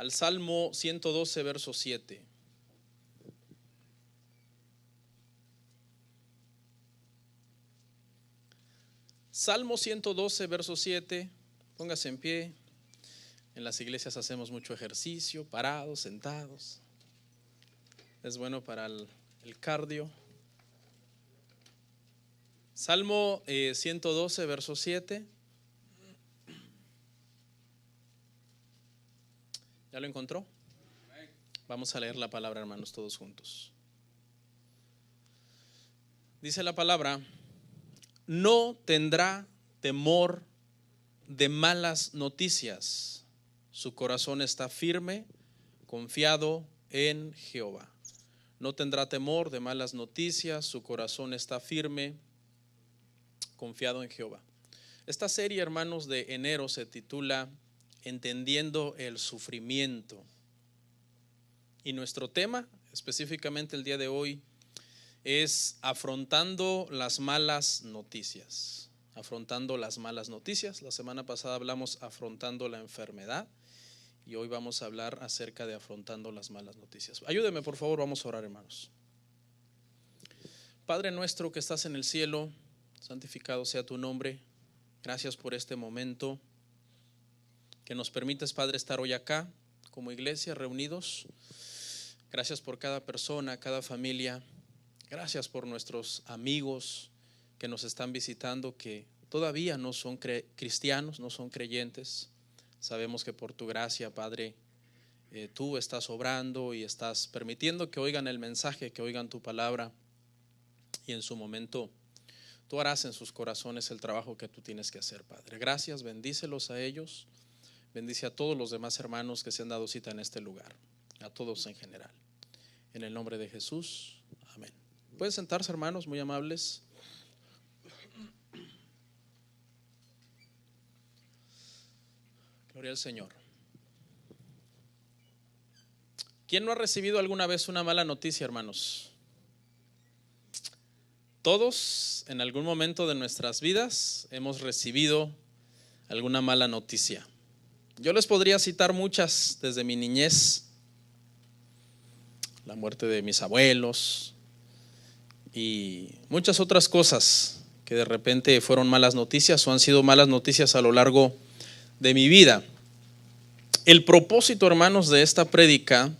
al Salmo 112, verso 7. Salmo 112, verso 7. Póngase en pie. En las iglesias hacemos mucho ejercicio, parados, sentados. Es bueno para el cardio. Salmo 112, verso 7. ¿Ya lo encontró? Vamos a leer la palabra, hermanos, todos juntos. Dice la palabra: no tendrá temor de malas noticias. Su corazón está firme, confiado en Jehová. No tendrá temor de malas noticias. Su corazón está firme, confiado en Jehová. Esta serie, hermanos, de enero se titula Entendiendo el sufrimiento. Y nuestro tema, específicamente el día de hoy, es afrontando las malas noticias. Afrontando las malas noticias. La semana pasada hablamos afrontando la enfermedad y hoy vamos a hablar acerca de afrontando las malas noticias. Ayúdeme, por favor, vamos a orar, hermanos. Padre nuestro que estás en el cielo, santificado sea tu nombre. Gracias por este momento que nos permites, Padre, estar hoy acá como iglesia reunidos. Gracias por cada persona, cada familia. Gracias por nuestros amigos que nos están visitando, que todavía no son cristianos, no son creyentes. Sabemos que por tu gracia, Padre, tú estás obrando y estás permitiendo que oigan el mensaje, que oigan tu palabra, y en su momento tú harás en sus corazones el trabajo que tú tienes que hacer, Padre. Gracias, bendícelos a ellos, bendice a todos los demás hermanos que se han dado cita en este lugar, a todos en general. En el nombre de Jesús, amén. Pueden sentarse, hermanos, muy amables. Gloria al Señor. ¿Quién no ha recibido alguna vez una mala noticia, hermanos? Todos en algún momento de nuestras vidas hemos recibido alguna mala noticia. Yo les podría citar muchas desde mi niñez: la muerte de mis abuelos y muchas otras cosas que de repente fueron malas noticias o han sido malas noticias a lo largo de mi vida. El propósito, hermanos, de esta prédica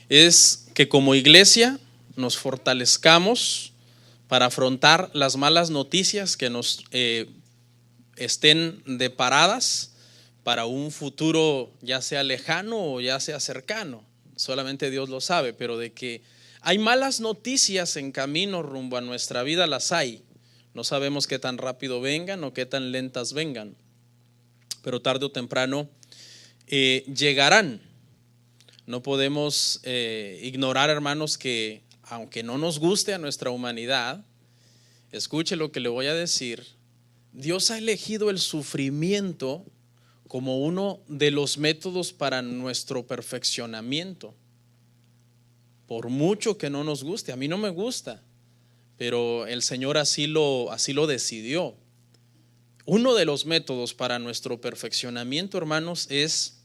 es que como iglesia nos fortalezcamos para afrontar las malas noticias que nos estén deparadas para un futuro, ya sea lejano o ya sea cercano. Solamente Dios lo sabe, pero de que hay malas noticias en camino rumbo a nuestra vida, las hay. No sabemos qué tan rápido vengan o qué tan lentas vengan, pero tarde o temprano llegarán. No podemos ignorar, hermanos, que aunque no nos guste a nuestra humanidad, escuche lo que le voy a decir, Dios ha elegido el sufrimiento como uno de los métodos para nuestro perfeccionamiento. Por mucho que no nos guste, a mí no me gusta, pero el Señor así lo decidió. Uno de los métodos para nuestro perfeccionamiento, hermanos, es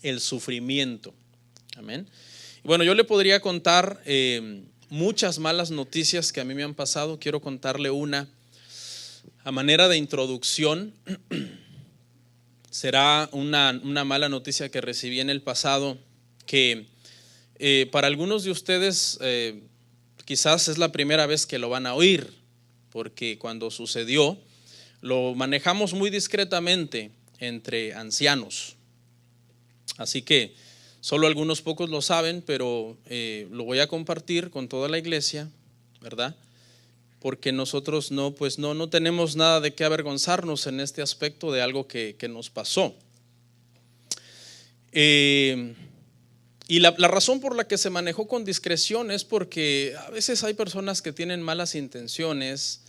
el sufrimiento. Amén. Bueno, yo le podría contar muchas malas noticias que a mí me han pasado. Quiero contarle una a manera de introducción. Será una mala noticia que recibí en el pasado, que para algunos de ustedes quizás es la primera vez que lo van a oír, porque cuando sucedió lo manejamos muy discretamente entre ancianos. Así que solo algunos pocos lo saben, pero lo voy a compartir con toda la iglesia, ¿verdad? Porque nosotros no tenemos nada de qué avergonzarnos en este aspecto de algo que nos pasó. Y la razón por la que se manejó con discreción es porque a veces hay personas que tienen malas intenciones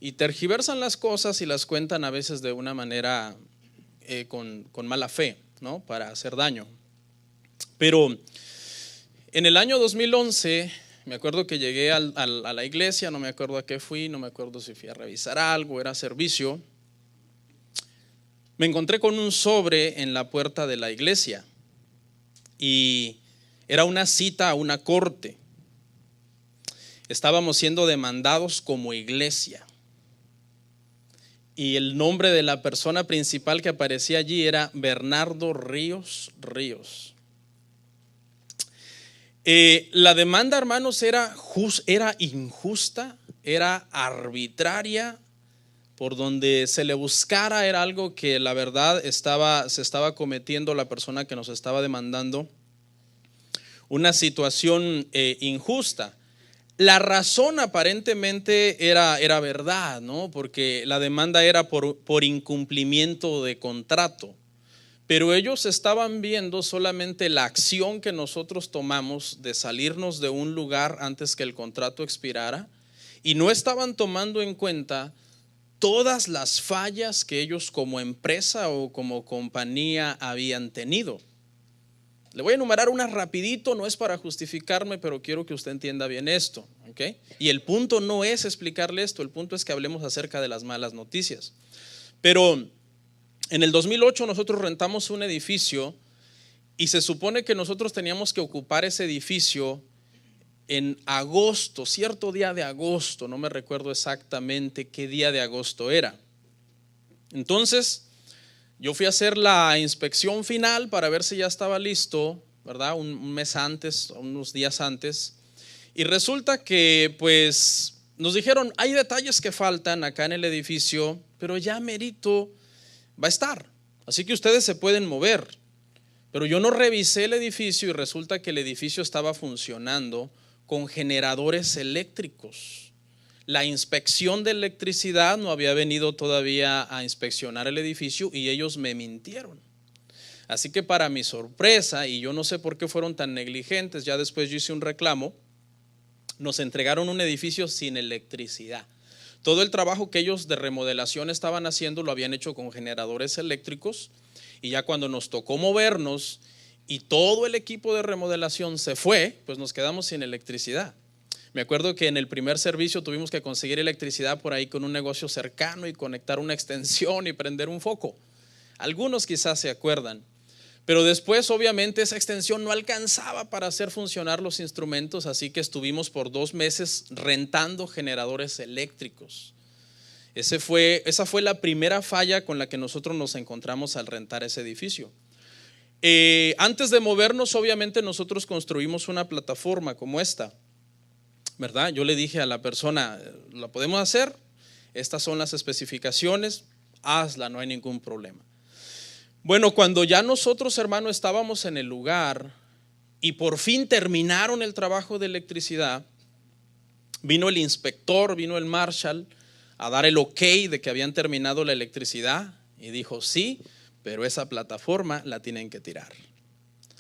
y tergiversan las cosas y las cuentan a veces de una manera con mala fe, ¿no? Para hacer daño. Pero en el año 2011, me acuerdo que llegué a la iglesia, no me acuerdo a qué fui, no me acuerdo si fui a revisar algo, era servicio. Me encontré con un sobre en la puerta de la iglesia. y era una cita a una corte. Estábamos siendo demandados como iglesia. Y el nombre de la persona principal que aparecía allí era Bernardo Ríos. La demanda, hermanos, era injusta, era arbitraria. Por donde se le buscara era algo que la verdad se estaba cometiendo la persona que nos estaba demandando, una situación injusta. La razón aparentemente era verdad, ¿no? Porque la demanda era por incumplimiento de contrato. Pero ellos estaban viendo solamente la acción que nosotros tomamos de salirnos de un lugar antes que el contrato expirara, y no estaban tomando en cuenta todas las fallas que ellos como empresa o como compañía habían tenido. Le voy a enumerar una rapidito, no es para justificarme, pero quiero que usted entienda bien esto, ¿ok? Y el punto no es explicarle esto, el punto es que hablemos acerca de las malas noticias. Pero en el 2008 nosotros rentamos un edificio y se supone que nosotros teníamos que ocupar ese edificio en agosto, cierto día de agosto, no me recuerdo exactamente qué día de agosto era. Entonces, yo fui a hacer la inspección final para ver si ya estaba listo, ¿verdad? Un mes antes, unos días antes. Y resulta que pues nos dijeron, hay detalles que faltan acá en el edificio, pero ya merito va a estar. Así que ustedes se pueden mover. Pero yo no revisé el edificio y resulta que el edificio estaba funcionando con generadores eléctricos. La inspección de electricidad no había venido todavía a inspeccionar el edificio y ellos me mintieron. Así que para mi sorpresa, y yo no sé por qué fueron tan negligentes, ya después yo hice un reclamo, nos entregaron un edificio sin electricidad. Todo el trabajo que ellos de remodelación estaban haciendo lo habían hecho con generadores eléctricos, y ya cuando nos tocó movernos y todo el equipo de remodelación se fue, pues nos quedamos sin electricidad. Me acuerdo que en el primer servicio tuvimos que conseguir electricidad por ahí con un negocio cercano y conectar una extensión y prender un foco. Algunos quizás se acuerdan. Pero después obviamente esa extensión no alcanzaba para hacer funcionar los instrumentos, así que estuvimos por 2 meses rentando generadores eléctricos. Esa fue la primera falla con la que nosotros nos encontramos al rentar ese edificio. Antes de movernos, obviamente nosotros construimos una plataforma como esta, ¿verdad? Yo le dije a la persona, ¿la podemos hacer? Estas son las especificaciones, hazla, no hay ningún problema. Bueno, cuando ya nosotros, hermano, estábamos en el lugar y por fin terminaron el trabajo de electricidad, vino el inspector, vino el marshal a dar el ok de que habían terminado la electricidad y dijo sí, pero esa plataforma la tienen que tirar.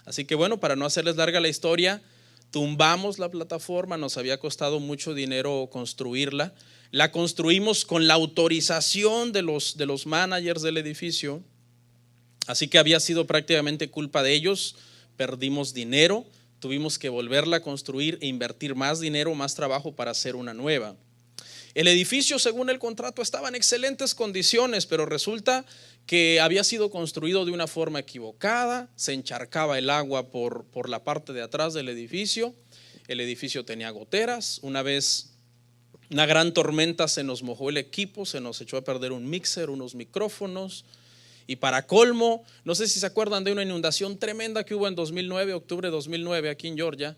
Así que bueno, para no hacerles larga la historia, tumbamos la plataforma, nos había costado mucho dinero construirla, la construimos con la autorización de los managers del edificio, así que había sido prácticamente culpa de ellos, perdimos dinero, tuvimos que volverla a construir e invertir más dinero, más trabajo para hacer una nueva. El edificio, según el contrato, estaba en excelentes condiciones, pero resulta que había sido construido de una forma equivocada, se encharcaba el agua por la parte de atrás del edificio, el edificio tenía goteras, una vez una gran tormenta se nos mojó el equipo, se nos echó a perder un mixer, unos micrófonos, y para colmo, no sé si se acuerdan de una inundación tremenda que hubo en 2009, octubre de 2009 aquí en Georgia.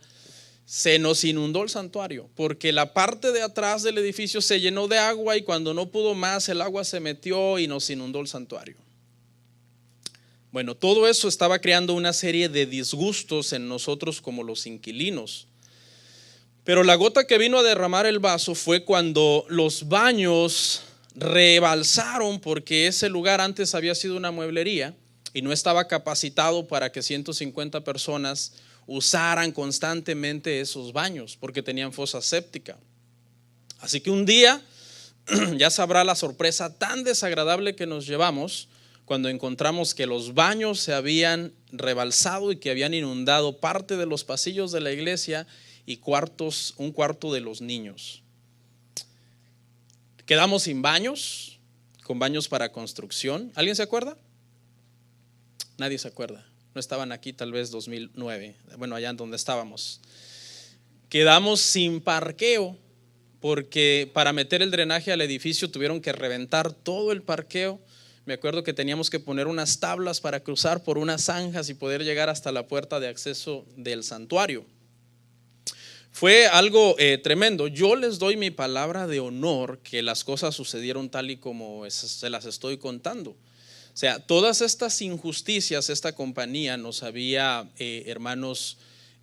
Se nos inundó el santuario porque la parte de atrás del edificio se llenó de agua y cuando no pudo más el agua se metió y nos inundó el santuario. Bueno, todo eso estaba creando una serie de disgustos en nosotros como los inquilinos. Pero la gota que vino a derramar el vaso fue cuando los baños rebalsaron, porque ese lugar antes había sido una mueblería y no estaba capacitado para que 150 personas usaran constantemente esos baños porque tenían fosa séptica. Así que un día, ya sabrá la sorpresa tan desagradable que nos llevamos cuando encontramos que los baños se habían rebalsado y que habían inundado parte de los pasillos de la iglesia y un cuarto de los niños. Quedamos sin baños, con baños para construcción. ¿Alguien se acuerda? Nadie se acuerda. no estaban aquí, tal vez 2009, bueno, allá en donde estábamos. Quedamos sin parqueo porque para meter el drenaje al edificio tuvieron que reventar todo el parqueo. Me acuerdo que teníamos que poner unas tablas para cruzar por unas zanjas y poder llegar hasta la puerta de acceso del santuario. Fue algo tremendo. Yo les doy mi palabra de honor que las cosas sucedieron tal y como se las estoy contando. O sea, todas estas injusticias esta compañía nos había, hermanos,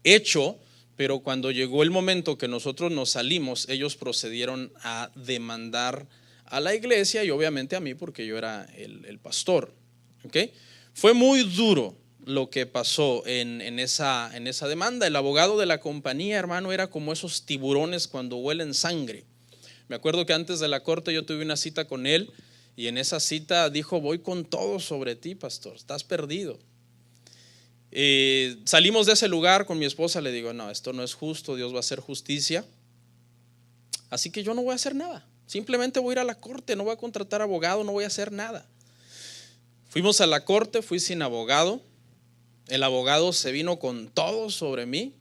hecho, pero cuando llegó el momento que nosotros nos salimos, ellos procedieron a demandar a la iglesia y obviamente a mí porque yo era el pastor. ¿Okay? Fue muy duro lo que pasó en esa demanda. El abogado de la compañía, hermano, era como esos tiburones cuando huelen sangre. Me acuerdo que antes de la corte yo tuve una cita con él y en esa cita dijo: voy con todo sobre ti, pastor, estás perdido. Salimos de ese lugar con mi esposa, le digo: no, esto no es justo, Dios va a hacer justicia, así que yo no voy a hacer nada, simplemente voy a ir a la corte, no voy a contratar abogado, no voy a hacer nada. Fuimos a la corte, fui sin abogado, el abogado se vino con todo sobre mí,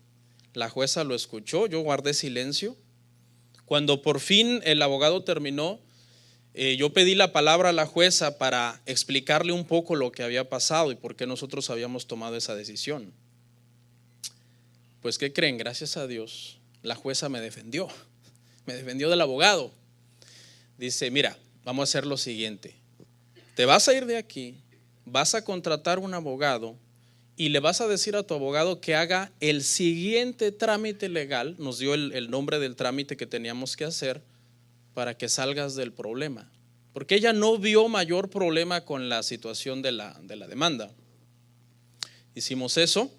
la jueza lo escuchó, yo guardé silencio. Cuando por fin el abogado terminó, yo pedí la palabra a la jueza para explicarle un poco lo que había pasado y por qué nosotros habíamos tomado esa decisión. Pues ¿qué creen? Gracias a Dios la jueza me defendió del abogado. Dice: mira, vamos a hacer lo siguiente, te vas a ir de aquí, vas a contratar un abogado y le vas a decir a tu abogado que haga el siguiente trámite legal. Nos dio el nombre del trámite que teníamos que hacer para que salgas del problema, porque ella no vio mayor problema con la situación de la demanda. Hicimos eso,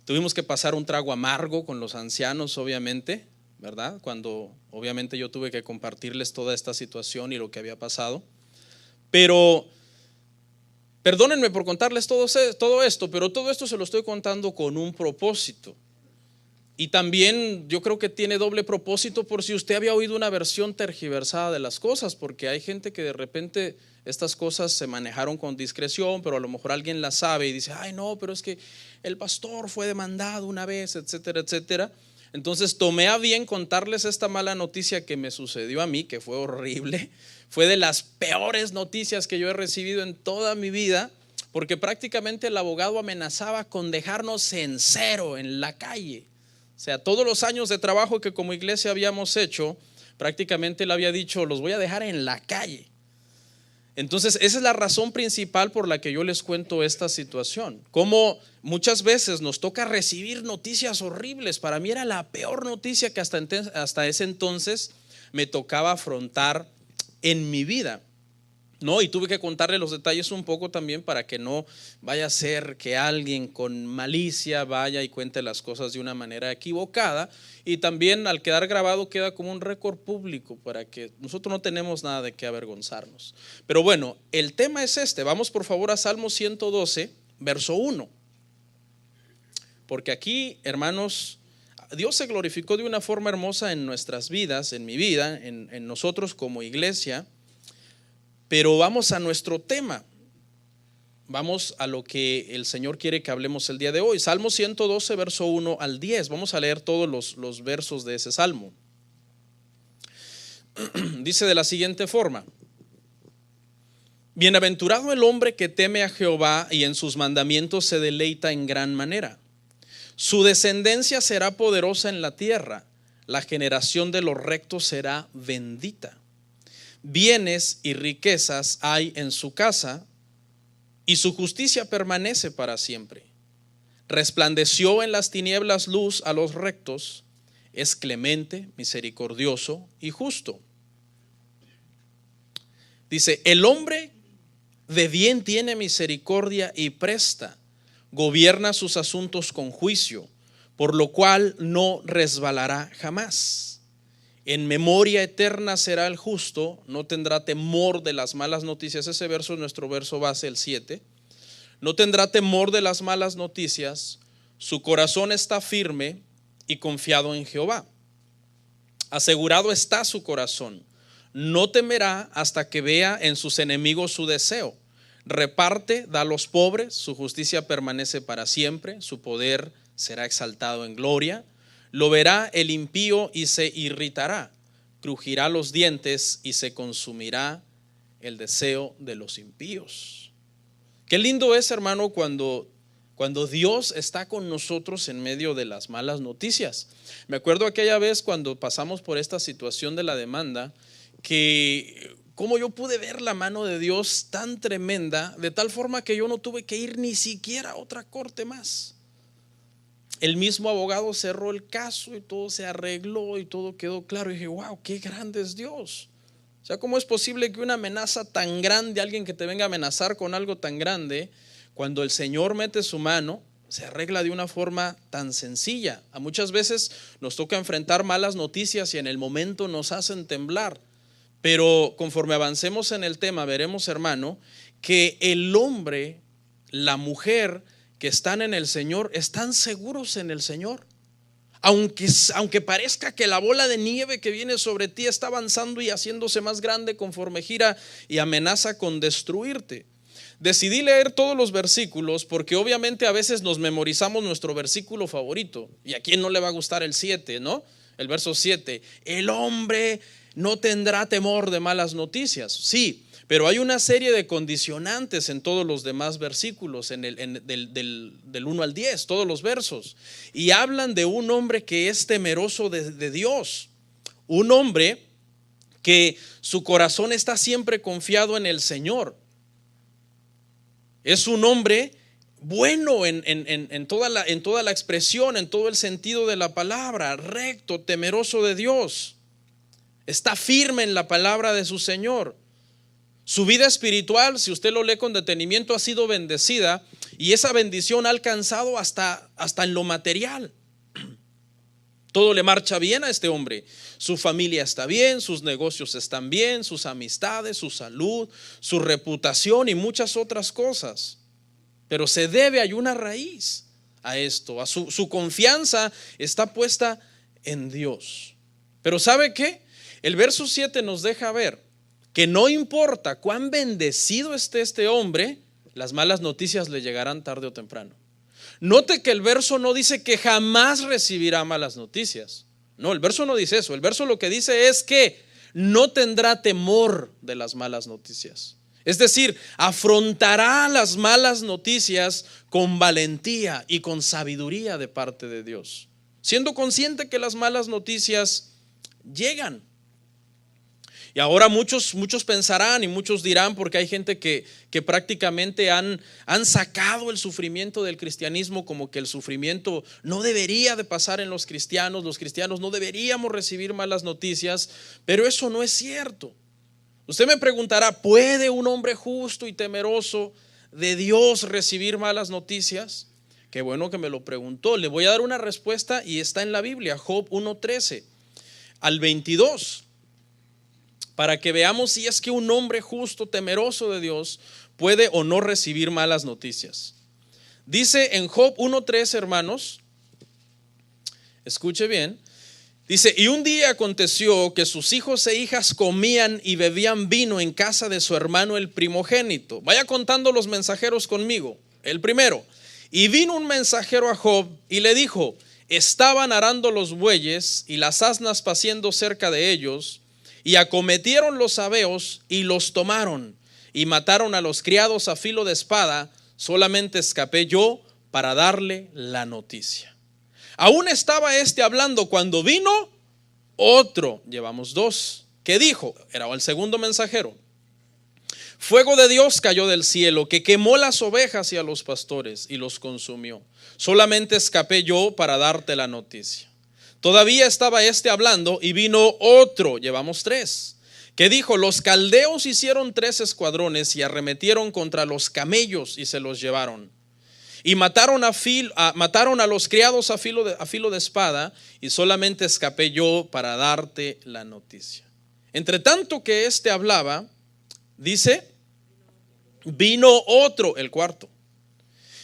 tuvimos que pasar un trago amargo con los ancianos, obviamente, ¿verdad? Cuando obviamente yo tuve que compartirles toda esta situación y lo que había pasado. Pero perdónenme por contarles todo esto, pero todo esto se lo estoy contando con un propósito. Y también yo creo que tiene doble propósito por si usted había oído una versión tergiversada de las cosas, porque hay gente que de repente estas cosas se manejaron con discreción, pero a lo mejor alguien las sabe y dice: ay no, pero es que el pastor fue demandado una vez, etcétera, etcétera. Entonces tomé a bien contarles esta mala noticia que me sucedió a mí, que fue horrible. Fue de las peores noticias que yo he recibido en toda mi vida, porque prácticamente el abogado amenazaba con dejarnos en cero en la calle. O sea, todos los años de trabajo que como iglesia habíamos hecho, prácticamente él había dicho: los voy a dejar en la calle. Entonces esa es la razón principal por la que yo les cuento esta situación. Como muchas veces nos toca recibir noticias horribles. Para mí era la peor noticia que hasta ese entonces me tocaba afrontar en mi vida, ¿no? Y tuve que contarle los detalles un poco también para que no vaya a ser que alguien con malicia vaya y cuente las cosas de una manera equivocada. Y también al quedar grabado queda como un récord público para que nosotros no tenemos nada de qué avergonzarnos. Pero bueno, el tema es este. Vamos por favor a Salmo 112, verso 1. Porque aquí, hermanos, Dios se glorificó de una forma hermosa en nuestras vidas, en mi vida, en nosotros como iglesia. Pero vamos a nuestro tema, vamos a lo que el Señor quiere que hablemos el día de hoy. Salmo 112, verso 1 al 10. Vamos a leer todos los versos de ese salmo. Dice de la siguiente forma: bienaventurado el hombre que teme a Jehová y en sus mandamientos se deleita en gran manera. Su descendencia será poderosa en la tierra, la generación de los rectos será bendita. Bienes y riquezas hay en su casa, y su justicia permanece para siempre. Resplandeció en las tinieblas luz a los rectos, es clemente, misericordioso y justo. Dice: el hombre de bien tiene misericordia y presta, gobierna sus asuntos con juicio, por lo cual no resbalará jamás. En memoria eterna será el justo, no tendrá temor de las malas noticias. Ese verso es nuestro verso base, el 7. No tendrá temor de las malas noticias, su corazón está firme y confiado en Jehová. Asegurado está su corazón, no temerá hasta que vea en sus enemigos su deseo. reparte, da a los pobres, su justicia permanece para siempre, su poder será exaltado en gloria. Lo verá el impío y se irritará, crujirá los dientes y se consumirá el deseo de los impíos. Qué lindo es, hermano, cuando Dios está con nosotros en medio de las malas noticias. Me acuerdo aquella vez cuando pasamos por esta situación de la demanda, que como yo pude ver la mano de Dios tan tremenda, de tal forma que yo no tuve que ir ni siquiera a otra corte más. El mismo abogado cerró el caso y todo se arregló y todo quedó claro. Y dije, wow, qué grande es Dios. O sea, ¿cómo es posible que una amenaza tan grande, alguien que te venga a amenazar con algo tan grande, cuando el Señor mete su mano, se arregla de una forma tan sencilla? A muchas veces nos toca enfrentar malas noticias y en el momento nos hacen temblar. Pero conforme avancemos en el tema, veremos, hermano, que el hombre, la mujer que están en el Señor, están seguros en el Señor. Aunque parezca que la bola de nieve que viene sobre ti está avanzando y haciéndose más grande conforme gira y amenaza con destruirte. Decidí leer todos los versículos porque obviamente a veces nos memorizamos nuestro versículo favorito. ¿Y a quién no le va a gustar el 7, no? El verso 7, el hombre no tendrá temor de malas noticias. Sí, pero hay una serie de condicionantes en todos los demás versículos, del 1 al 10, todos los versos. Y hablan de un hombre que es temeroso de Dios. Un hombre que su corazón está siempre confiado en el Señor. Es un hombre bueno en toda la expresión, en todo el sentido de la palabra, recto, temeroso de Dios. Está firme en la palabra de su Señor. Su vida espiritual, si usted lo lee con detenimiento, ha sido bendecida y esa bendición ha alcanzado hasta en lo material. Todo le marcha bien a este hombre. Su familia está bien, sus negocios están bien, sus amistades, su salud, su reputación y muchas otras cosas. Pero se debe, hay una raíz a esto. Su confianza está puesta en Dios. Pero ¿sabe qué? El verso 7 nos deja ver que no importa cuán bendecido esté este hombre, las malas noticias le llegarán tarde o temprano. Note que el verso no dice que jamás recibirá malas noticias. No, el verso no dice eso. El verso lo que dice es que no tendrá temor de las malas noticias. Es decir, afrontará las malas noticias con valentía y con sabiduría de parte de Dios, siendo consciente que las malas noticias llegan. Y ahora muchos pensarán y muchos dirán, porque hay gente que prácticamente han sacado el sufrimiento del cristianismo, como que el sufrimiento no debería de pasar en los cristianos no deberíamos recibir malas noticias, pero eso no es cierto. Usted me preguntará, ¿puede un hombre justo y temeroso de Dios recibir malas noticias? Qué bueno que me lo preguntó. Le voy a dar una respuesta y está en la Biblia, Job 1:13 al 22. Para que veamos si es que un hombre justo, temeroso de Dios, puede o no recibir malas noticias. Dice en Job 1:3, hermanos, escuche bien, dice, y un día aconteció que sus hijos e hijas comían y bebían vino en casa de su hermano el primogénito. Vaya contando los mensajeros conmigo. El primero, y vino un mensajero a Job y le dijo, estaban arando los bueyes y las asnas paciendo cerca de ellos, y acometieron los sabeos y los tomaron y mataron a los criados a filo de espada. Solamente escapé yo para darle la noticia. Aún estaba hablando cuando vino otro, llevamos dos, que dijo, era el segundo mensajero, fuego de Dios cayó del cielo que quemó las ovejas y a los pastores y los consumió. Solamente escapé yo para darte la noticia. Todavía estaba hablando y vino otro, llevamos tres, que dijo, los caldeos hicieron 3 escuadrones y arremetieron contra los camellos y se los llevaron. Y mataron a los criados a filo de espada, y solamente escapé yo para darte la noticia. Entre tanto que hablaba, dice, vino otro, el cuarto.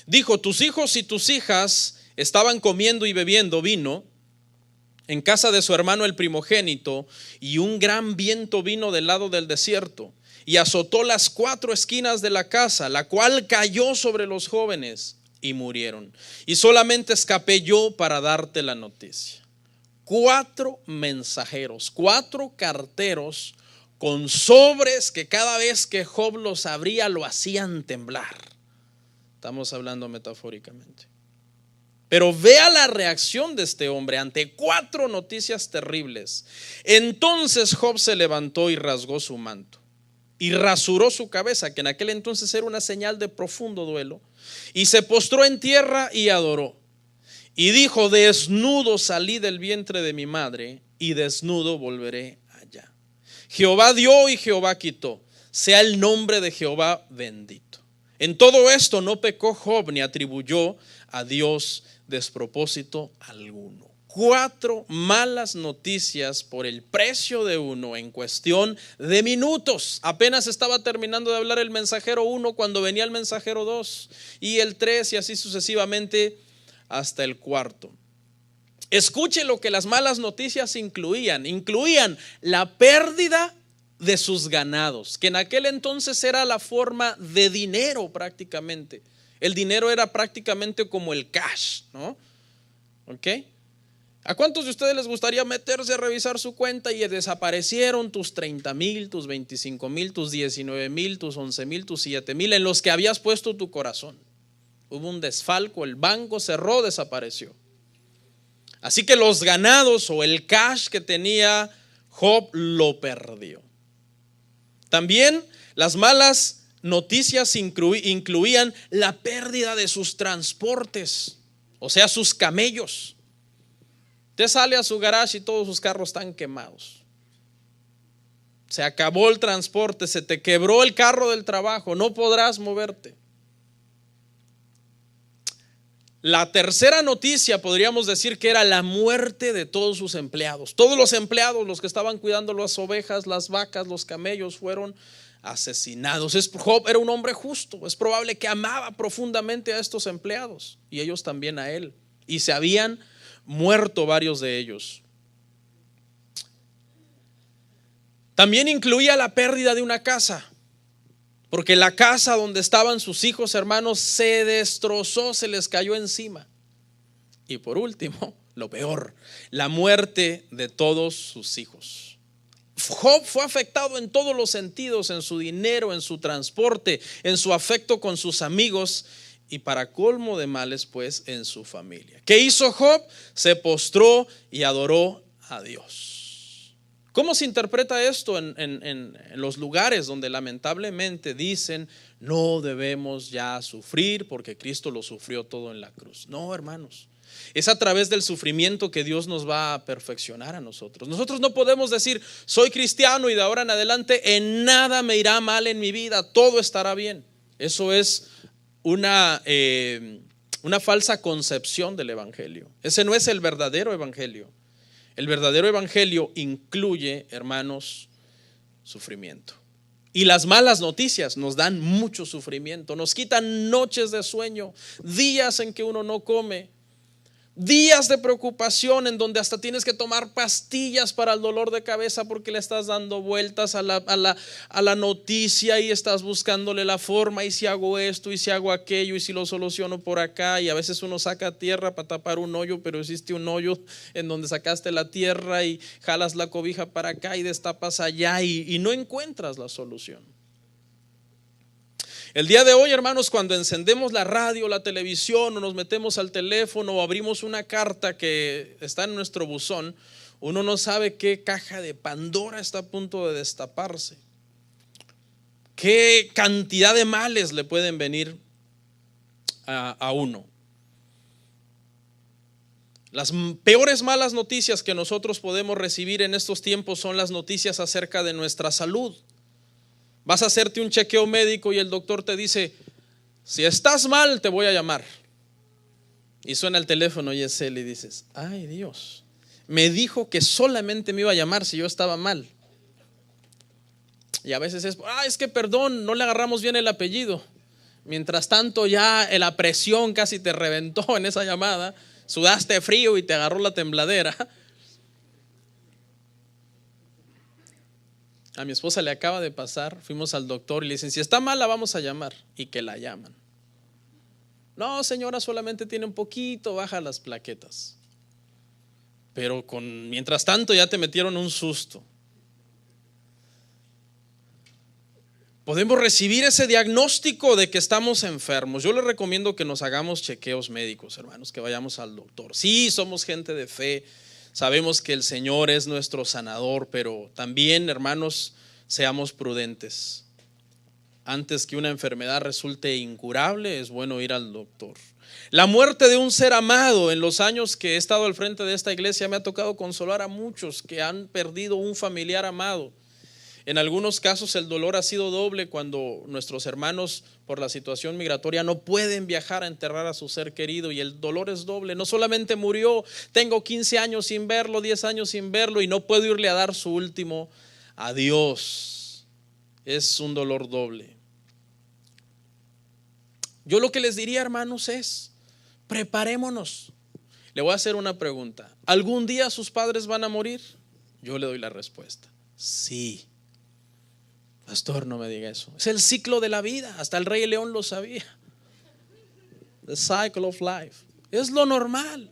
Dijo, tus hijos y tus hijas estaban comiendo y bebiendo vino en casa de su hermano el primogénito, y un gran viento vino del lado del desierto, y azotó las 4 esquinas de la casa, la cual cayó sobre los jóvenes y murieron. Y solamente escapé yo para darte la noticia. 4 mensajeros, 4 carteros con sobres que cada vez que Job los abría lo hacían temblar. Estamos hablando metafóricamente. Pero vea la reacción de este hombre ante 4 noticias terribles. Entonces Job se levantó y rasgó su manto y rasuró su cabeza, que en aquel entonces era una señal de profundo duelo, y se postró en tierra y adoró. Y dijo: desnudo salí del vientre de mi madre, y desnudo volveré allá. Jehová dio y Jehová quitó, sea el nombre de Jehová bendito. En todo esto no pecó Job ni atribuyó a Dios despropósito alguno. 4 malas noticias por el precio de uno en cuestión de minutos. Apenas estaba terminando de hablar el mensajero 1 cuando venía el mensajero 2 y el 3 y así sucesivamente hasta el 4. Escuche lo que las malas noticias incluían la pérdida de sus ganados, que en aquel entonces era la forma de dinero prácticamente. El dinero era prácticamente como el cash, ¿no? ¿Ok? ¿A cuántos de ustedes les gustaría meterse a revisar su cuenta y desaparecieron tus 30,000, tus 25,000, tus 19,000, tus 11,000, tus 7,000 en los que habías puesto tu corazón? Hubo un desfalco, el banco cerró, desapareció. Así que los ganados o el cash que tenía Job lo perdió. También las malas noticias incluían la pérdida de sus transportes, o sea, sus camellos. Usted sale a su garage y todos sus carros están quemados. Se acabó el transporte, se te quebró el carro del trabajo, no podrás moverte. La tercera noticia podríamos decir que era la muerte de todos sus empleados. Todos los empleados, los que estaban cuidando las ovejas, las vacas, los camellos, fueron asesinados. Job era un hombre justo. Es probable que amaba profundamente a estos empleados y ellos también a él. Y se habían muerto varios de ellos. También incluía la pérdida de una casa, porque la casa donde estaban sus hijos, hermanos, se destrozó, se les cayó encima. Y por último, lo peor, la muerte de todos sus hijos. Job fue afectado en todos los sentidos, en su dinero, en su transporte, en su afecto con sus amigos y, para colmo de males, pues en su familia. ¿Qué hizo Job? Se postró y adoró a Dios. ¿Cómo se interpreta esto en los lugares donde lamentablemente dicen no debemos ya sufrir porque Cristo lo sufrió todo en la cruz? No, hermanos, es a través del sufrimiento que Dios nos va a perfeccionar a nosotros. Nosotros no podemos decir soy cristiano y de ahora en adelante en nada me irá mal en mi vida, todo estará bien. Eso es una falsa concepción del evangelio. Ese no es el verdadero evangelio. El verdadero evangelio incluye, hermanos, sufrimiento. Y las malas noticias nos dan mucho sufrimiento, nos quitan noches de sueño, días en que uno no come, días de preocupación en donde hasta tienes que tomar pastillas para el dolor de cabeza porque le estás dando vueltas a la noticia y estás buscándole la forma, y si hago esto y si hago aquello y si lo soluciono por acá, y a veces uno saca tierra para tapar un hoyo, pero existe un hoyo en donde sacaste la tierra y jalas la cobija para acá y destapas allá y no encuentras la solución. El día de hoy, hermanos, cuando encendemos la radio, la televisión, o nos metemos al teléfono o abrimos una carta que está en nuestro buzón, uno no sabe qué caja de Pandora está a punto de destaparse, qué cantidad de males le pueden venir a uno. Las peores malas noticias que nosotros podemos recibir en estos tiempos son las noticias acerca de nuestra salud. Vas a hacerte un chequeo médico y el doctor te dice: si estás mal te voy a llamar. Y suena el teléfono y es él y dices: ay, Dios, me dijo que solamente me iba a llamar si yo estaba mal. Y a veces es que perdón, no le agarramos bien el apellido. Mientras tanto ya la presión casi te reventó en esa llamada, sudaste frío y te agarró la tembladera. A mi esposa le acaba de pasar, fuimos al doctor y le dicen, si está mala vamos a llamar, y que la llaman. No, señora, solamente tiene un poquito baja las plaquetas. Pero mientras tanto ya te metieron un susto. Podemos recibir ese diagnóstico de que estamos enfermos. Yo les recomiendo que nos hagamos chequeos médicos, hermanos, que vayamos al doctor. Sí, somos gente de fe, sabemos que el Señor es nuestro sanador, pero también, hermanos, seamos prudentes. Antes que una enfermedad resulte incurable, es bueno ir al doctor. La muerte de un ser amado, en los años que he estado al frente de esta iglesia, me ha tocado consolar a muchos que han perdido un familiar amado. En algunos casos el dolor ha sido doble cuando nuestros hermanos por la situación migratoria no pueden viajar a enterrar a su ser querido, y el dolor es doble. No solamente murió, tengo 15 años sin verlo, 10 años sin verlo y no puedo irle a dar su último adiós. Es un dolor doble. Yo lo que les diría, hermanos, es preparémonos. Le voy a hacer una pregunta. ¿Algún día sus padres van a morir? Yo le doy la respuesta: sí. Pastor, no me diga eso. Es el ciclo de la vida. Hasta el Rey León lo sabía. The cycle of life. Es lo normal.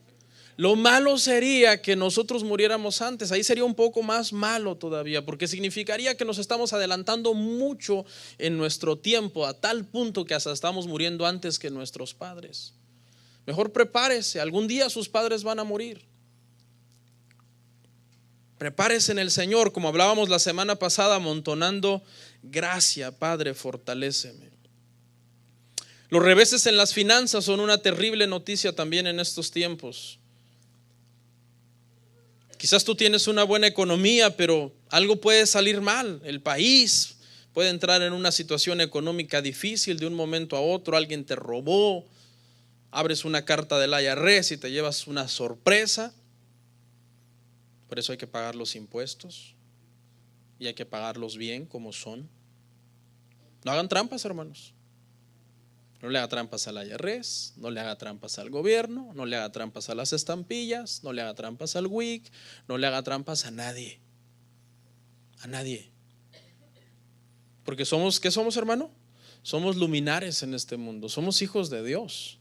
Lo malo sería que nosotros muriéramos antes. Ahí sería un poco más malo todavía, porque significaría que nos estamos adelantando mucho en nuestro tiempo, a tal punto que hasta estamos muriendo antes que nuestros padres. Mejor prepárese. Algún día sus padres van a morir. Prepárese en el Señor, como hablábamos la semana pasada, amontonando gracia. Padre, fortaléceme. Los reveses en las finanzas son una terrible noticia también en estos tiempos. Quizás tú tienes una buena economía, pero algo puede salir mal. El país puede entrar en una situación económica difícil de un momento a otro. Alguien te robó, abres una carta del IRS y te llevas una sorpresa. Por eso hay que pagar los impuestos y hay que pagarlos bien como son. No hagan trampas, hermanos. No le haga trampas al IRS, no le haga trampas al gobierno, no le haga trampas a las estampillas, no le haga trampas al WIC, no le haga trampas a nadie. A nadie. Porque ¿qué somos, hermano? Somos luminares en este mundo, somos hijos de Dios.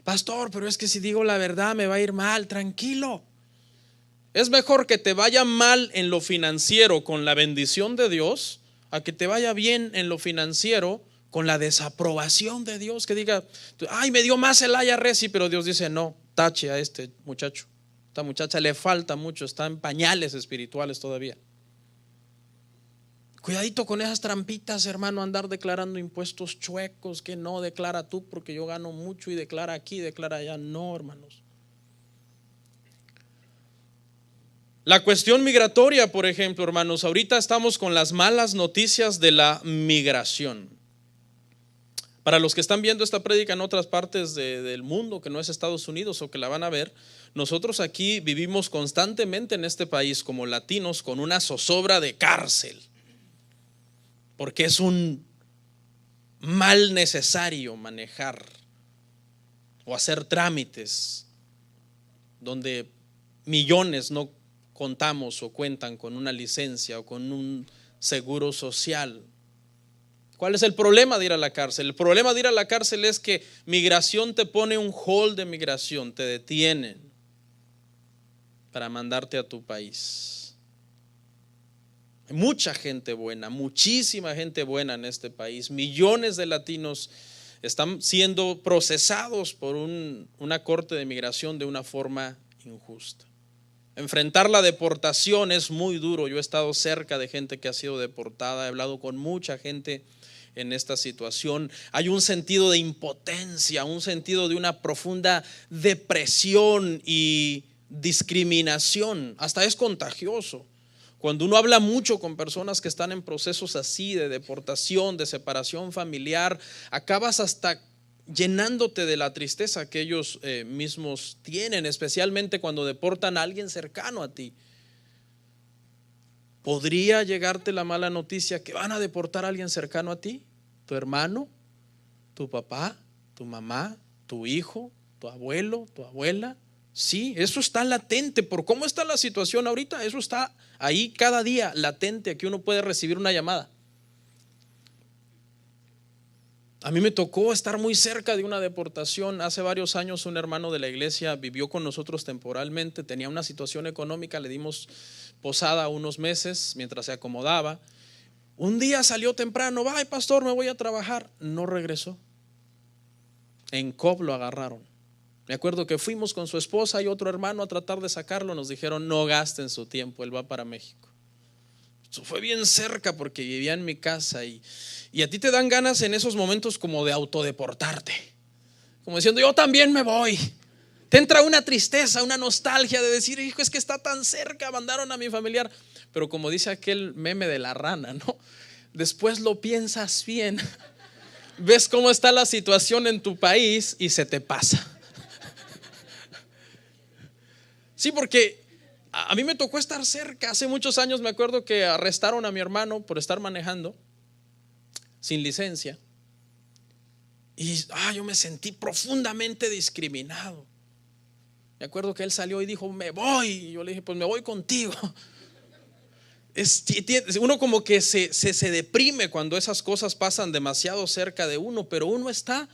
Pastor, pero es que si digo la verdad me va a ir mal. Tranquilo. Es mejor que te vaya mal en lo financiero con la bendición de Dios, a que te vaya bien en lo financiero con la desaprobación de Dios. Que diga, ay, me dio más el IRS, sí, pero Dios dice, no, tache a este muchacho. Esta muchacha le falta mucho, está en pañales espirituales todavía. Cuidadito con esas trampitas, hermano, andar declarando impuestos chuecos, que no, declara tú porque yo gano mucho y declara aquí, declara allá. No, hermanos. La cuestión migratoria, por ejemplo, hermanos, ahorita estamos con las malas noticias de la migración. Para los que están viendo esta prédica en otras partes del mundo, que no es Estados Unidos o que la van a ver, nosotros aquí vivimos constantemente en este país como latinos con una zozobra de cárcel, porque es un mal necesario manejar o hacer trámites donde millones no contamos o cuentan con una licencia o con un seguro social. ¿Cuál es el problema de ir a la cárcel? El problema de ir a la cárcel es que migración te pone un hold de migración, te detienen para mandarte a tu país. Hay mucha gente buena, muchísima gente buena en este país. Millones de latinos están siendo procesados por una corte de migración de una forma injusta. Enfrentar la deportación es muy duro. Yo he estado cerca de gente que ha sido deportada, he hablado con mucha gente en esta situación. Hay un sentido de impotencia, un sentido de una profunda depresión y discriminación. Hasta es contagioso. Cuando uno habla mucho con personas que están en procesos así de deportación, de separación familiar, acabas hasta llenándote de la tristeza que ellos mismos tienen, especialmente cuando deportan a alguien cercano a ti. ¿Podría llegarte la mala noticia que van a deportar a alguien cercano a ti? ¿Tu hermano? ¿Tu papá? ¿Tu mamá? ¿Tu hijo? ¿Tu abuelo? ¿Tu abuela? Sí, eso está latente. Por cómo está la situación ahorita, eso está ahí cada día latente, que uno puede recibir una llamada. A mí me tocó estar muy cerca de una deportación. Hace varios años un hermano de la iglesia vivió con nosotros temporalmente, tenía una situación económica, le dimos posada unos meses mientras se acomodaba. Un día salió temprano, ay pastor, me voy a trabajar. No regresó. En Cobb lo agarraron. Me acuerdo que fuimos con su esposa y otro hermano a tratar de sacarlo. Nos dijeron, no gasten su tiempo, él va para México. Eso fue bien cerca porque vivía en mi casa y a ti te dan ganas en esos momentos como de autodeportarte, como diciendo, yo también me voy. Te entra una tristeza, una nostalgia de decir, hijo, es que está tan cerca, mandaron a mi familiar. Pero como dice aquel meme de la rana, ¿no? Después lo piensas bien, ves cómo está la situación en tu país y se te pasa. Sí, porque a mí me tocó estar cerca. Hace muchos años me acuerdo que arrestaron a mi hermano por estar manejando sin licencia. Y yo me sentí profundamente discriminado. Me acuerdo que él salió y dijo, me voy. Y yo le dije, pues me voy contigo. Uno como que se deprime cuando esas cosas pasan demasiado cerca de uno, pero uno está,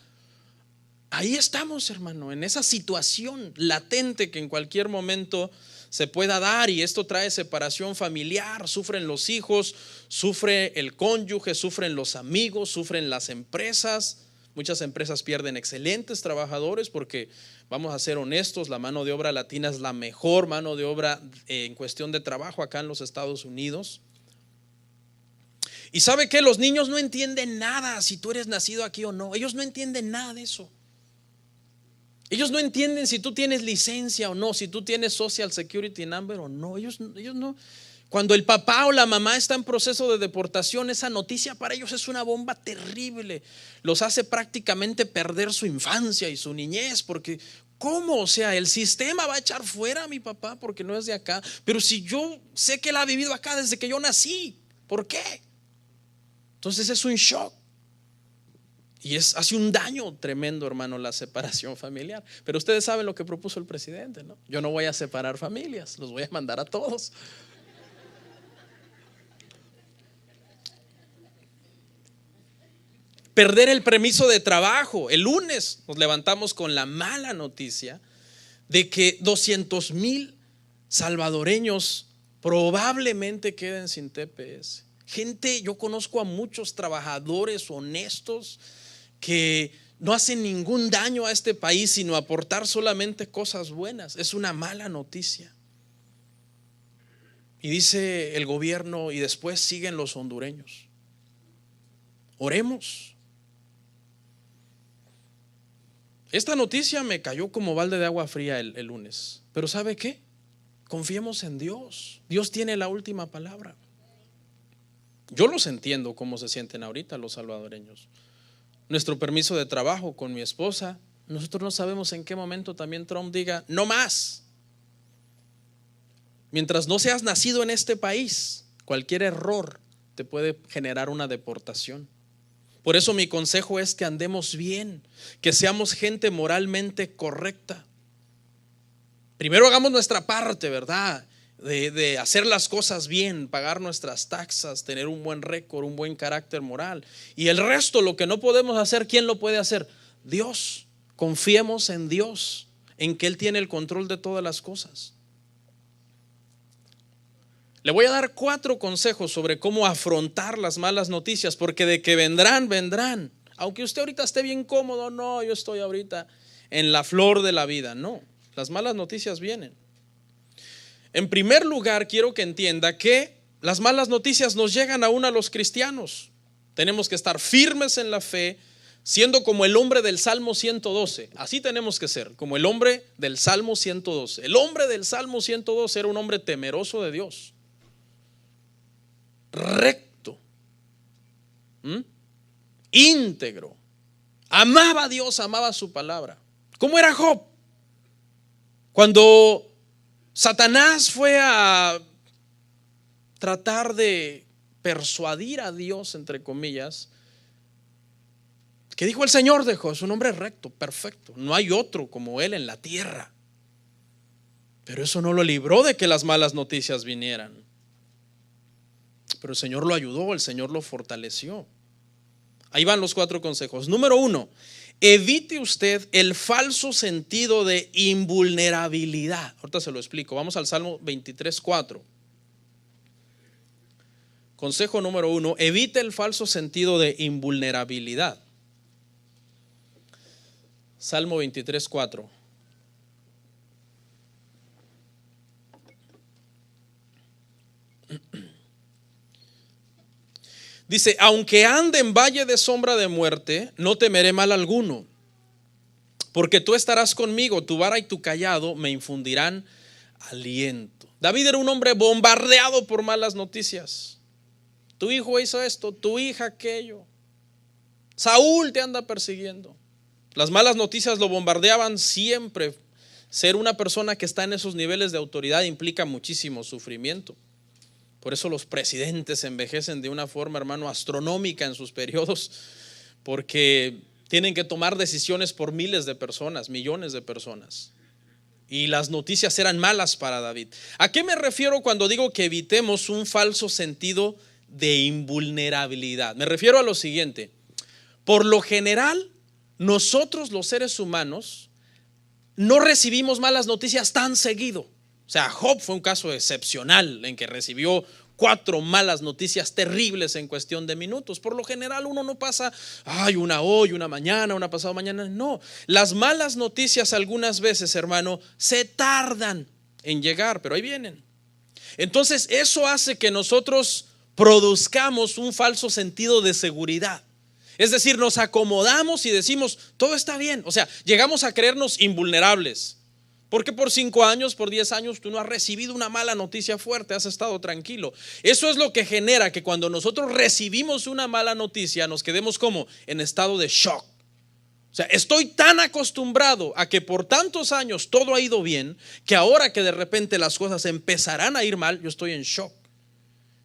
ahí estamos, hermano, en esa situación latente que en cualquier momento se pueda dar, y esto trae separación familiar. Sufren los hijos, sufre el cónyuge, sufren los amigos, sufren las empresas. Muchas empresas pierden excelentes trabajadores porque, vamos a ser honestos, la mano de obra latina es la mejor mano de obra en cuestión de trabajo acá en los Estados Unidos. Y sabe que los niños no entienden nada si tú eres nacido aquí o no. Ellos no entienden nada de eso. Ellos no entienden si tú tienes licencia o no, si tú tienes Social Security Number o no. Ellos no. Cuando el papá o la mamá está en proceso de deportación, esa noticia para ellos es una bomba terrible. Los hace prácticamente perder su infancia y su niñez, porque ¿cómo? O sea, el sistema va a echar fuera a mi papá porque no es de acá. Pero si yo sé que él ha vivido acá desde que yo nací, ¿por qué? Entonces es un shock. Y hace un daño tremendo, hermano, la separación familiar. Pero ustedes saben lo que propuso el presidente, ¿no? Yo no voy a separar familias, los voy a mandar a todos. Perder el permiso de trabajo. El lunes nos levantamos con la mala noticia de que 200,000 salvadoreños probablemente queden sin TPS. Gente, yo conozco a muchos trabajadores honestos que no hacen ningún daño a este país, sino aportar solamente cosas buenas. Es una mala noticia. Y dice el gobierno, y después siguen los hondureños. Oremos. Esta noticia me cayó como balde de agua fría el lunes. Pero ¿sabe qué? Confiemos en Dios. Dios tiene la última palabra. Yo los entiendo cómo se sienten ahorita los salvadoreños. Nuestro permiso de trabajo con mi esposa, nosotros no sabemos en qué momento también Trump diga no más. Mientras no seas nacido en este país, cualquier error te puede generar una deportación. Por eso mi consejo es que andemos bien, que seamos gente moralmente correcta. Primero hagamos nuestra parte, ¿verdad? De hacer las cosas bien, pagar nuestras taxas, tener un buen récord, un buen carácter moral. Y el resto, lo que no podemos hacer, ¿quién lo puede hacer? Dios. Confiemos en Dios, en que Él tiene el control de todas las cosas. Le voy a dar 4 consejos sobre cómo afrontar las malas noticias, porque de que vendrán, vendrán. Aunque usted ahorita esté bien cómodo, no, yo estoy ahorita en la flor de la vida. No, las malas noticias vienen. En primer lugar, quiero que entienda que las malas noticias nos llegan aún a los cristianos. Tenemos que estar firmes en la fe, siendo como el hombre del Salmo 112. Así tenemos que ser, como el hombre del Salmo 112. El hombre del Salmo 112 era un hombre temeroso de Dios, recto, íntegro, amaba a Dios, amaba su palabra. ¿Cómo era Job? Cuando Satanás fue a tratar de persuadir a Dios, entre comillas, ¿qué dijo el Señor de Job? Es un hombre recto, perfecto, no hay otro como él en la tierra. Pero eso no lo libró de que las malas noticias vinieran. Pero el Señor lo ayudó, el Señor lo fortaleció. Ahí van los 4 consejos. Número 1, evite usted el falso sentido de invulnerabilidad. Ahorita se lo explico. Vamos al Salmo 23:4. Consejo número 1, evite el falso sentido de invulnerabilidad. Salmo 23:4. Dice, aunque ande en valle de sombra de muerte, no temeré mal alguno, porque tú estarás conmigo, tu vara y tu cayado me infundirán aliento. David era un hombre bombardeado por malas noticias. Tu hijo hizo esto, tu hija aquello. Saúl te anda persiguiendo. Las malas noticias lo bombardeaban siempre. Ser una persona que está en esos niveles de autoridad implica muchísimo sufrimiento. Por eso los presidentes envejecen de una forma, hermano, astronómica en sus periodos, porque tienen que tomar decisiones por miles de personas, millones de personas. Y las noticias eran malas para David. ¿A qué me refiero cuando digo que evitemos un falso sentido de invulnerabilidad? Me refiero a lo siguiente. Por lo general, nosotros los seres humanos no recibimos malas noticias tan seguido. O sea, Job fue un caso excepcional en que recibió 4 malas noticias terribles en cuestión de minutos. Por lo general uno no pasa, una hoy, una mañana, una pasado mañana. No, las malas noticias algunas veces, hermano, se tardan en llegar, pero ahí vienen. Entonces eso hace que nosotros produzcamos un falso sentido de seguridad. Es decir, nos acomodamos y decimos, todo está bien. O sea, llegamos a creernos invulnerables. Porque por 5 años, por 10 años tú no has recibido una mala noticia fuerte, has estado tranquilo. Eso es lo que genera que cuando nosotros recibimos una mala noticia nos quedemos como en estado de shock. O sea, estoy tan acostumbrado a que por tantos años todo ha ido bien, que ahora que de repente las cosas empezarán a ir mal, yo estoy en shock.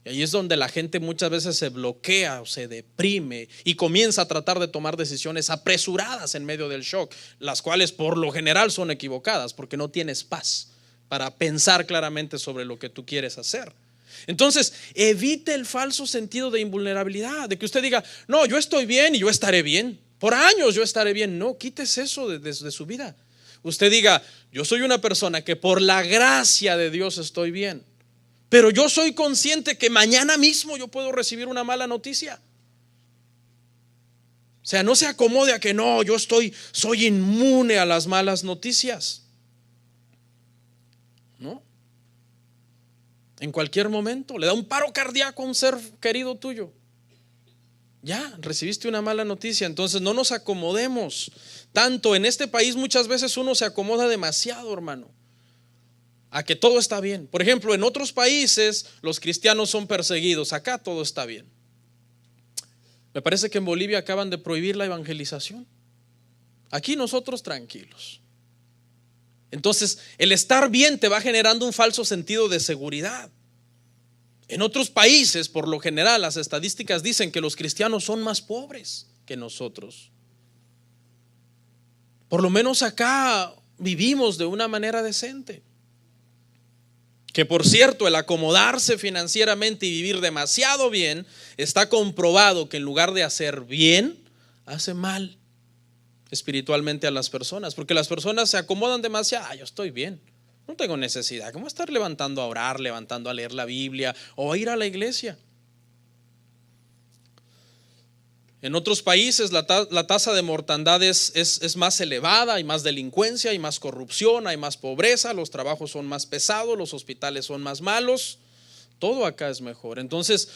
Y ahí es donde la gente muchas veces se bloquea o se deprime y comienza a tratar de tomar decisiones apresuradas en medio del shock, las cuales por lo general son equivocadas porque no tienes paz para pensar claramente sobre lo que tú quieres hacer. Entonces, evite el falso sentido de invulnerabilidad, de que usted diga, no, yo estoy bien y yo estaré bien. Por años yo estaré bien. No, quites eso de su vida. Usted diga, yo soy una persona que por la gracia de Dios estoy bien. Pero yo soy consciente que mañana mismo yo puedo recibir una mala noticia. O sea, no se acomode a que no, soy inmune a las malas noticias. No. En cualquier momento le da un paro cardíaco a un ser querido tuyo. Ya, recibiste una mala noticia. Entonces no nos acomodemos tanto. En este país muchas veces uno se acomoda demasiado, hermano, a que todo está bien. Por ejemplo, en otros países los cristianos son perseguidos, acá todo está bien. Me parece que en Bolivia acaban de prohibir la evangelización. Aquí nosotros tranquilos. Entonces, el estar bien te va generando un falso sentido de seguridad. En otros países, por lo general, las estadísticas dicen que los cristianos son más pobres que nosotros. Por lo menos acá vivimos de una manera decente. Que por cierto, el acomodarse financieramente y vivir demasiado bien, está comprobado que en lugar de hacer bien, hace mal espiritualmente a las personas. Porque las personas se acomodan demasiado. Yo estoy bien, no tengo necesidad. ¿Cómo estar levantando a orar, levantando a leer la Biblia o a ir a la iglesia? En otros países la tasa de mortandad es más elevada, hay más delincuencia, hay más corrupción, hay más pobreza, los trabajos son más pesados, los hospitales son más malos, todo acá es mejor. Entonces,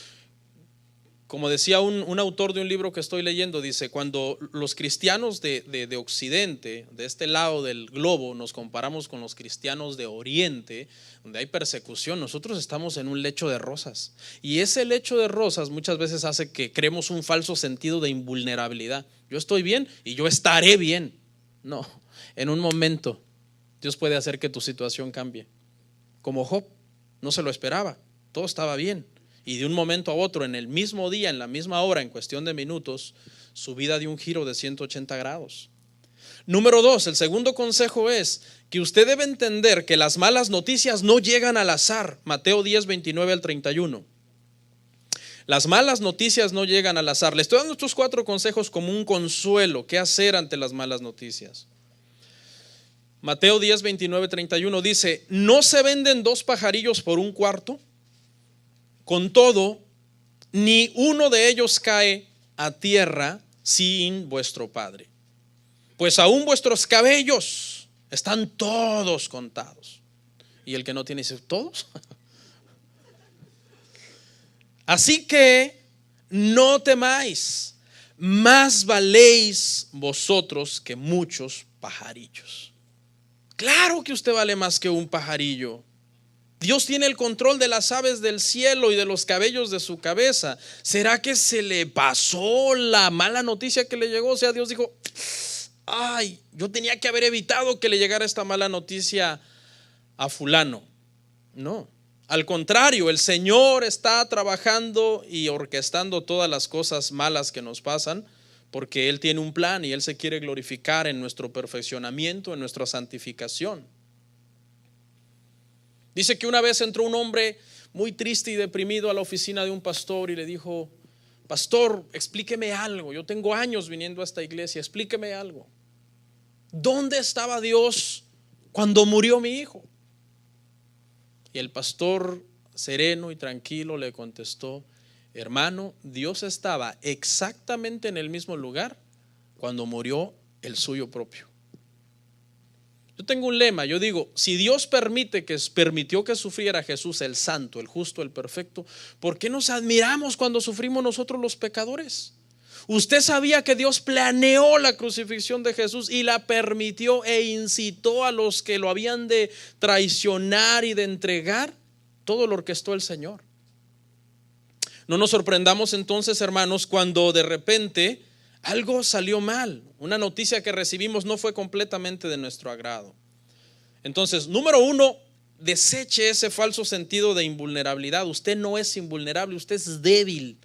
como decía un autor de un libro que estoy leyendo, dice, cuando los cristianos de Occidente, de este lado del globo, nos comparamos con los cristianos de Oriente, donde hay persecución, nosotros estamos en un lecho de rosas. Y ese lecho de rosas muchas veces hace que creemos un falso sentido de invulnerabilidad. Yo estoy bien y yo estaré bien. No, en un momento Dios puede hacer que tu situación cambie. Como Job, no se lo esperaba, todo estaba bien. Y de un momento a otro, en el mismo día, en la misma hora, en cuestión de minutos, su vida dio un giro de 180 grados. Número 2, el segundo consejo es que usted debe entender que las malas noticias no llegan al azar. Mateo 10, 29 al 31. Las malas noticias no llegan al azar. Le estoy dando estos 4 consejos como un consuelo. ¿Qué hacer ante las malas noticias? Mateo 10, 29, 31 dice: ¿no se venden 2 pajarillos por un cuarto? Con todo, ni uno de ellos cae a tierra sin vuestro Padre. Pues aún vuestros cabellos están todos contados. Y el que no tiene dice: ¿todos? Así que no temáis, más valéis vosotros que muchos pajarillos. Claro que usted vale más que un pajarillo. Dios tiene el control de las aves del cielo y de los cabellos de su cabeza. ¿Será que se le pasó la mala noticia que le llegó? O sea, Dios dijo: ay, yo tenía que haber evitado que le llegara esta mala noticia a fulano. No, al contrario, el Señor está trabajando y orquestando todas las cosas malas que nos pasan, porque Él tiene un plan y Él se quiere glorificar en nuestro perfeccionamiento, en nuestra santificación. Dice que una vez entró un hombre muy triste y deprimido a la oficina de un pastor y le dijo: pastor, explíqueme algo, yo tengo años viniendo a esta iglesia, explíqueme algo. ¿Dónde estaba Dios cuando murió mi hijo? Y el pastor, sereno y tranquilo, le contestó: hermano, Dios estaba exactamente en el mismo lugar cuando murió el suyo propio. Yo tengo un lema, yo digo: si Dios permitió que sufriera Jesús, el santo, el justo, el perfecto, ¿por qué nos admiramos cuando sufrimos nosotros los pecadores? Usted sabía que Dios planeó la crucifixión de Jesús y la permitió e incitó a los que lo habían de traicionar y de entregar. Todo lo orquestó el Señor. No nos sorprendamos entonces, hermanos, cuando de repente algo salió mal. Una noticia que recibimos no fue completamente de nuestro agrado. Entonces, número 1, deseche ese falso sentido de invulnerabilidad. Usted no es invulnerable, usted es débil.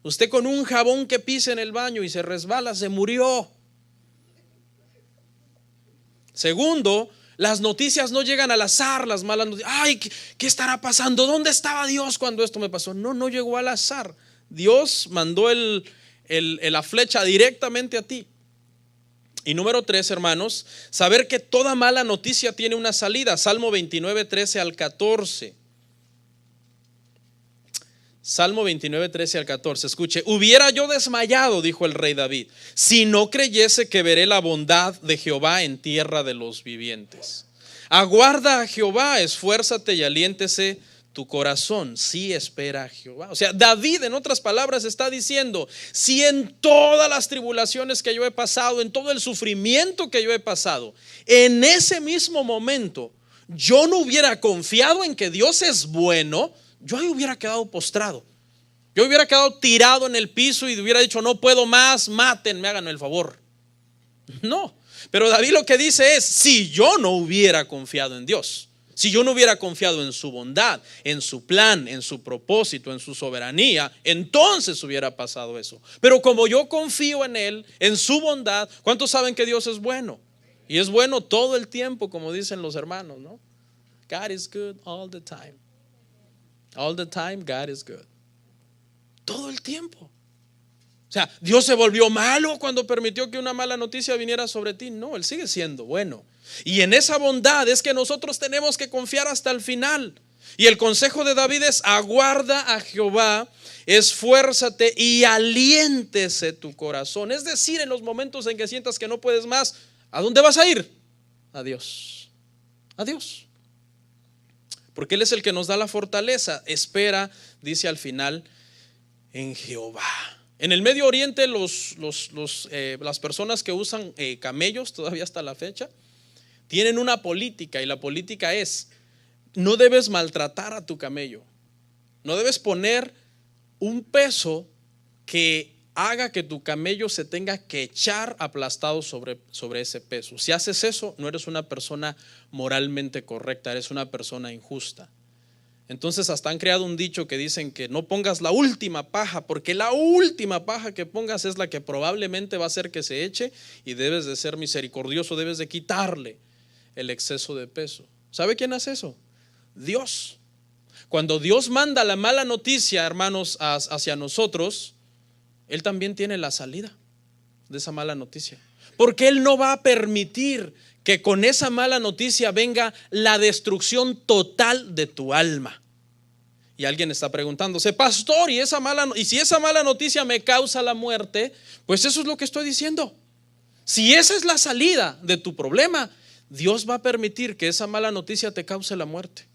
Usted con un jabón que pisa en el baño y se resbala, se murió. Segundo, las noticias no llegan al azar, las malas noticias. Ay, ¿qué estará pasando? ¿Dónde estaba Dios cuando esto me pasó? No llegó al azar. Dios mandó la flecha directamente a ti. Y número 3, hermanos, saber que toda mala noticia tiene una salida. Salmo 29, 13 al 14. Salmo 29, 13 al 14. Escuche: hubiera yo desmayado, dijo el rey David, si no creyese que veré la bondad de Jehová en tierra de los vivientes. Aguarda a Jehová, esfuérzate y aliéntese tu corazón. Sí, espera a Jehová. O sea, David, en otras palabras, está diciendo: si en todas las tribulaciones que yo he pasado, en todo el sufrimiento que yo he pasado, en ese mismo momento yo no hubiera confiado en que Dios es bueno, yo ahí hubiera quedado postrado. Yo hubiera quedado tirado en el piso y hubiera dicho: no puedo más, mátenme, háganme el favor. No, pero David lo que dice es: si yo no hubiera confiado en Dios, si yo no hubiera confiado en su bondad, en su plan, en su propósito, en su soberanía, entonces hubiera pasado eso. Pero como yo confío en Él, en su bondad, ¿cuántos saben que Dios es bueno? Y es bueno todo el tiempo, como dicen los hermanos, ¿no? God is good all the time. All the time, God is good. Todo el tiempo. O sea, Dios se volvió malo cuando permitió que una mala noticia viniera sobre ti. No, Él sigue siendo bueno. Y en esa bondad es que nosotros tenemos que confiar hasta el final. Y el consejo de David es: aguarda a Jehová, esfuérzate y aliéntese tu corazón. Es decir, en los momentos en que sientas que no puedes más, ¿a dónde vas a ir? A Dios. A Dios. Porque Él es el que nos da la fortaleza. Espera, dice al final, en Jehová. En el Medio Oriente las personas que usan camellos todavía hasta la fecha tienen una política, y la política es: no debes maltratar a tu camello. No debes poner un peso que haga que tu camello se tenga que echar aplastado sobre ese peso. Si haces eso, no eres una persona moralmente correcta, eres una persona injusta. Entonces hasta han creado un dicho que dicen que no pongas la última paja, porque la última paja que pongas es la que probablemente va a hacer que se eche, y debes de ser misericordioso, debes de quitarle el exceso de peso. ¿Sabe quién hace eso? Dios. Cuando Dios manda la mala noticia, hermanos, hacia nosotros, Él también tiene la salida de esa mala noticia, porque Él no va a permitir que con esa mala noticia venga la destrucción total de tu alma. Y alguien está preguntándose: pastor, y si esa mala noticia me causa la muerte, pues eso es lo que estoy diciendo. Si esa es la salida de tu problema, Dios va a permitir que esa mala noticia te cause la muerte.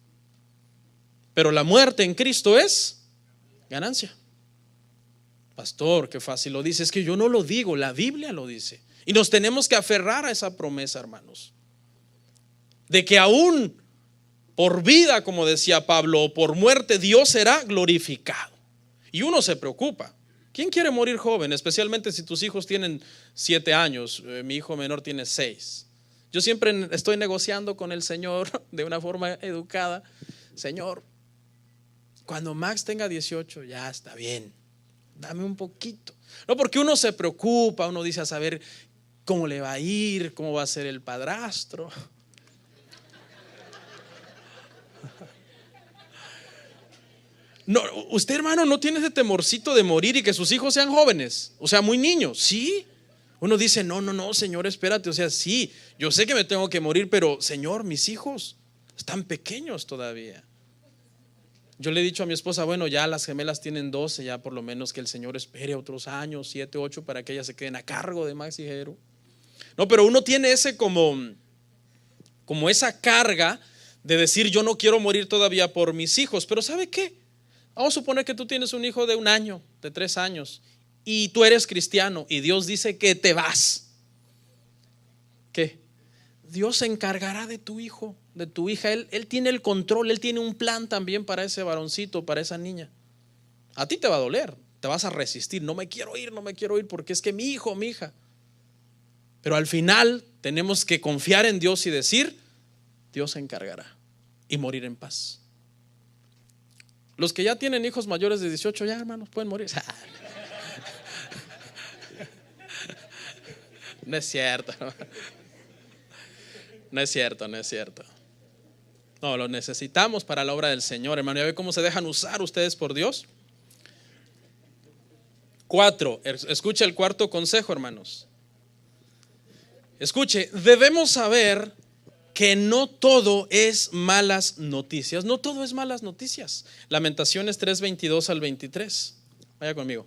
Pero la muerte en Cristo es ganancia. Pastor, qué fácil lo dice. Es que yo no lo digo, la Biblia lo dice. Y nos tenemos que aferrar a esa promesa, hermanos, de que aún por vida, como decía Pablo, o por muerte, Dios será glorificado. Y uno se preocupa. ¿Quién quiere morir joven? Especialmente si tus hijos tienen 7 años. Mi hijo menor tiene 6. Yo siempre estoy negociando con el Señor de una forma educada: Señor, cuando Max tenga 18, ya está bien, dame un poquito. No, porque uno se preocupa, uno dice: a saber cómo le va a ir, cómo va a ser el padrastro. No, usted, hermano, no tiene ese temorcito de morir y que sus hijos sean jóvenes, o sea, muy niños. Sí, uno dice: no, Señor, espérate. O sea, sí, yo sé que me tengo que morir, pero Señor, mis hijos están pequeños todavía. Yo le he dicho a mi esposa: bueno, ya las gemelas tienen 12, ya por lo menos que el Señor espere otros años, 7, 8, para que ellas se queden a cargo de Max y Jero. No, pero uno tiene ese como esa carga de decir: yo no quiero morir todavía por mis hijos. Pero ¿sabe qué? Vamos a suponer que tú tienes un hijo de 1 año, de 3 años, y tú eres cristiano y Dios dice que te vas. ¿Qué? Dios se encargará de tu hijo, de tu hija. Él tiene el control, Él tiene un plan también para ese varoncito, para esa niña. A ti te va a doler, te vas a resistir: no me quiero ir porque es que mi hijo, mi hija. Pero al final tenemos que confiar en Dios y decir: Dios se encargará, y morir en paz. Los que ya tienen hijos mayores de 18, ya, hermanos, pueden morir. No es cierto. No es cierto. No, lo necesitamos para la obra del Señor, hermano. ¿Ya ve cómo se dejan usar ustedes por Dios? 4, escuche el cuarto consejo, hermanos. Escuche, debemos saber que no todo es malas noticias. No todo es malas noticias. Lamentaciones 3:22 al 23. Vaya conmigo.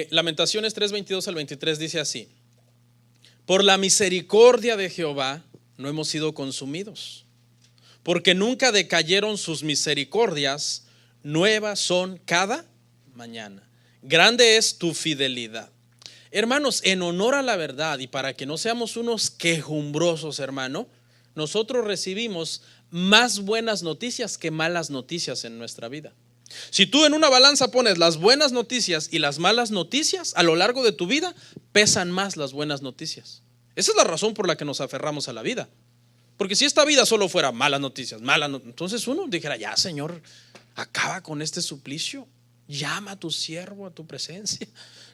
Lamentaciones 3:22 al 23 dice así: por la misericordia de Jehová no hemos sido consumidos, porque nunca decayeron sus misericordias, nuevas son cada mañana. Grande es tu fidelidad. Hermanos, en honor a la verdad y para que no seamos unos quejumbrosos, hermano, nosotros recibimos más buenas noticias que malas noticias en nuestra vida. Si tú en una balanza pones las buenas noticias y las malas noticias, a lo largo de tu vida pesan más las buenas noticias. Esa es la razón por la que nos aferramos a la vida. Porque si esta vida solo fuera malas noticias, entonces uno dijera: ya, Señor, acaba con este suplicio, llama a tu siervo a tu presencia.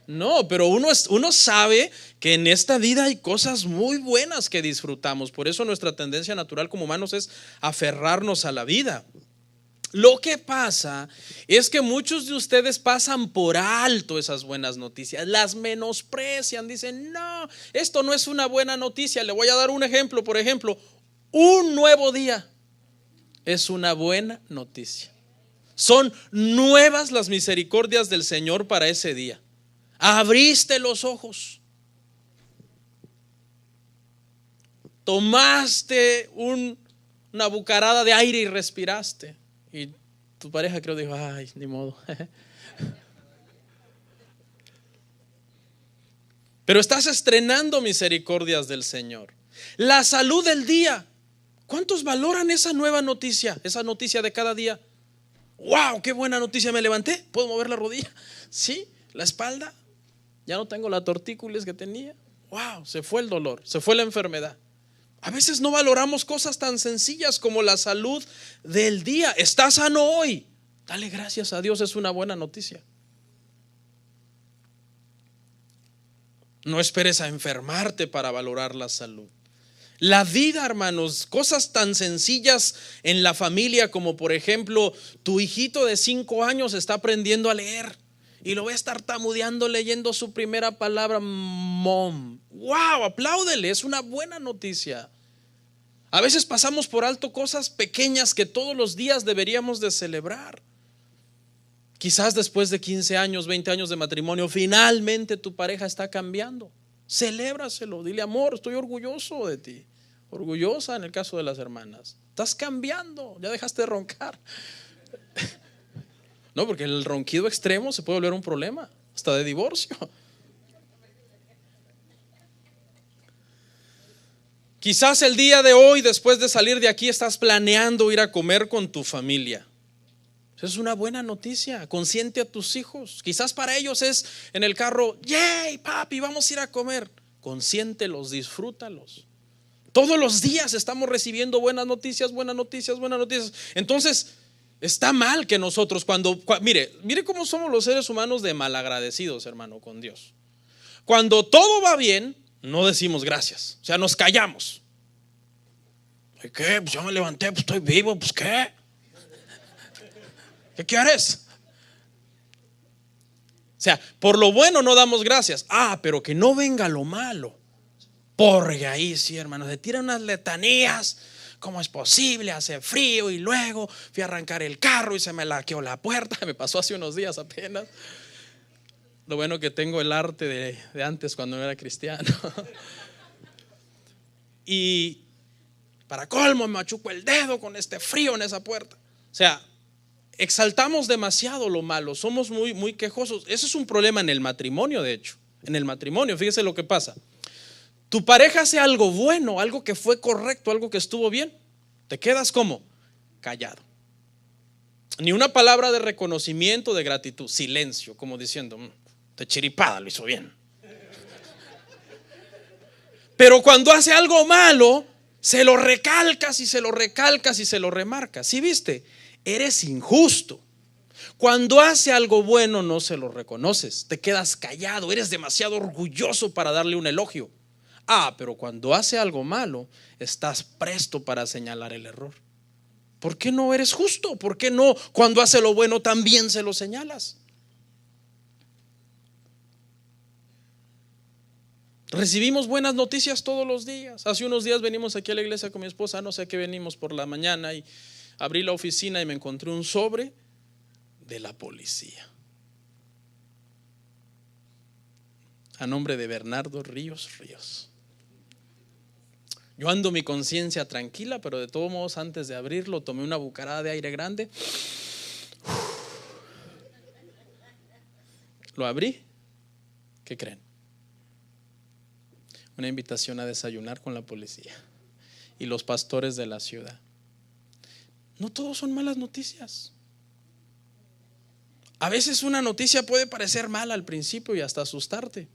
No, pero uno sabe que en esta vida hay cosas muy buenas que disfrutamos. Por eso nuestra tendencia natural como humanos es aferrarnos a la vida. Lo que pasa es que muchos de ustedes pasan por alto esas buenas noticias, las menosprecian, dicen: no, esto no es una buena noticia. Le voy a dar un ejemplo. Por ejemplo, un nuevo día es una buena noticia. Son nuevas las misericordias del Señor para ese día. Abriste los ojos, tomaste una bucarada de aire y respiraste. Y tu pareja creo dijo: ay, ni modo. Pero estás estrenando misericordias del Señor. La salud del día. ¿Cuántos valoran esa nueva noticia? Esa noticia de cada día. ¡Wow! ¡Qué buena noticia! Me levanté, puedo mover la rodilla, sí, la espalda. Ya no tengo la tortícolis que tenía. Wow, se fue el dolor, se fue la enfermedad. A veces no valoramos cosas tan sencillas como la salud del día. Estás sano hoy. Dale gracias a Dios, es una buena noticia. No esperes a enfermarte para valorar la salud. La vida, hermanos, cosas tan sencillas en la familia como por ejemplo, tu hijito de 5 años está aprendiendo a leer y lo ves tartamudeando leyendo su primera palabra, mom. Wow, apláudele, es una buena noticia. A veces pasamos por alto cosas pequeñas que todos los días deberíamos de celebrar. Quizás después de 15 años, 20 años de matrimonio, finalmente tu pareja está cambiando. Celébraselo, dile: amor, estoy orgulloso de ti. Orgullosa en el caso de las hermanas. Estás cambiando, ya dejaste de roncar. No, porque el ronquido extremo se puede volver un problema, hasta de divorcio. Quizás el día de hoy, después de salir de aquí, estás planeando ir a comer con tu familia. Es una buena noticia. Consiente a tus hijos. Quizás para ellos es en el carro: yay, papi, vamos a ir a comer. Consiéntelos, disfrútalos. Todos los días estamos recibiendo buenas noticias, buenas noticias, buenas noticias. Entonces, está mal que nosotros mire cómo somos los seres humanos de malagradecidos, hermano, con Dios. Cuando todo va bien, no decimos gracias. O sea, nos callamos. ¿Qué? Pues yo me levanté, pues estoy vivo, pues ¿qué? ¿Qué quieres? O sea, por lo bueno no damos gracias. Pero que no venga lo malo. Porque ahí sí, hermano, se tiran unas letanías. ¿Cómo es posible? Hace frío y luego fui a arrancar el carro y se me laqueó la puerta. Me pasó hace unos días apenas. Lo bueno que tengo el arte de antes cuando no era cristiano. Y para colmo me machuco el dedo con este frío en esa puerta. O sea, exaltamos demasiado lo malo, somos muy, muy quejosos. Eso es un problema en el matrimonio, de hecho. En el matrimonio, fíjese lo que pasa. Tu pareja hace algo bueno, algo que fue correcto, algo que estuvo bien. Te quedas como callado. Ni una palabra de reconocimiento, de gratitud. Silencio, como diciendo: de chiripada lo hizo bien. Pero cuando hace algo malo, se lo recalcas y se lo recalcas y se lo remarcas. ¿Sí viste? Eres injusto. Cuando hace algo bueno no se lo reconoces, te quedas callado, eres demasiado orgulloso para darle un elogio. Pero cuando hace algo malo, estás presto para señalar el error. ¿Por qué no eres justo? ¿Por qué no cuando hace lo bueno también se lo señalas? Recibimos buenas noticias todos los días. Hace unos días venimos aquí a la iglesia con mi esposa, no sé a qué venimos por la mañana, y abrí la oficina y me encontré un sobre de la policía a nombre de Bernardo Ríos. Yo ando mi conciencia tranquila, pero de todos modos antes de abrirlo tomé una bucarada de aire grande. Lo abrí. ¿Qué creen? Una invitación a desayunar con la policía y los pastores de la ciudad. No todos son malas noticias. A veces una noticia puede parecer mala al principio y hasta asustarte,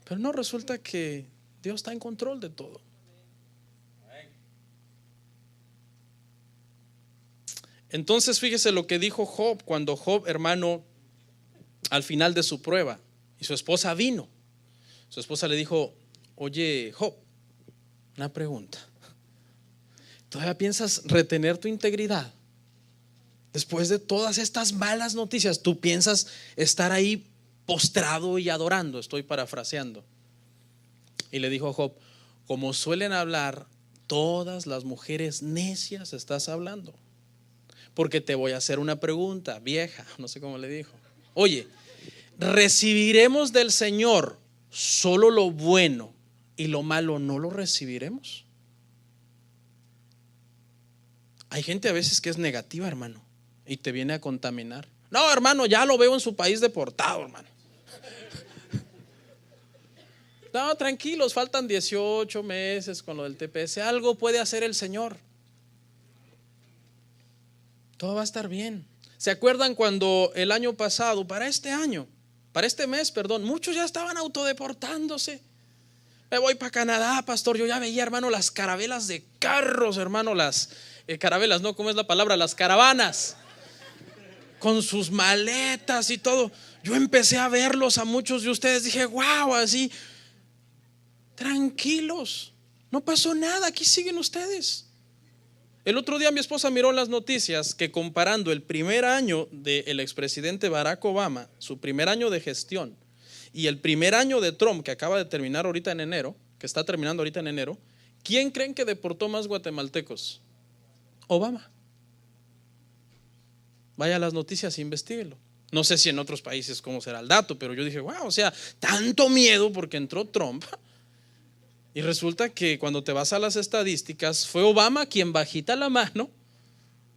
pero no, resulta que Dios está en control de todo. Entonces fíjese lo que dijo Job cuando Job, hermano, al final de su prueba, y su esposa vino. Su esposa le dijo: oye, Job, una pregunta. ¿Todavía piensas retener tu integridad? Después de todas estas malas noticias, ¿tú piensas estar ahí postrado y adorando? Estoy parafraseando. Y le dijo Job: como suelen hablar todas las mujeres necias, estás hablando. Porque te voy a hacer una pregunta, vieja, no sé cómo le dijo. Oye, ¿recibiremos del Señor solo lo bueno y lo malo no lo recibiremos? Hay gente a veces que es negativa, hermano, y te viene a contaminar. No, hermano, ya lo veo en su país deportado, hermano. No, tranquilos, faltan 18 meses con lo del TPS. Algo puede hacer el Señor. Todo va a estar bien. ¿Se acuerdan cuando el año pasado, para este año, para este mes, perdón, muchos ya estaban autodeportándose. Me voy para Canadá, pastor. Yo ya veía, hermano, las carabelas de carros, hermano, las carabelas, ¿no? ¿Cómo es la palabra? Las caravanas, con sus maletas y todo. Yo empecé a verlos a muchos de ustedes. Dije, wow, así, tranquilos, no pasó nada, aquí siguen ustedes. El otro día mi esposa miró las noticias que comparando el primer año del expresidente Barack Obama, su primer año de gestión, y el primer año de Trump, que acaba de terminar ahorita en enero, que está terminando ahorita en enero, ¿quién creen que deportó más guatemaltecos? Obama. Vaya a las noticias e investíguelo. No sé si en otros países cómo será el dato, pero yo dije, wow, o sea, tanto miedo porque entró Trump. Y resulta que cuando te vas a las estadísticas, fue Obama quien bajita la mano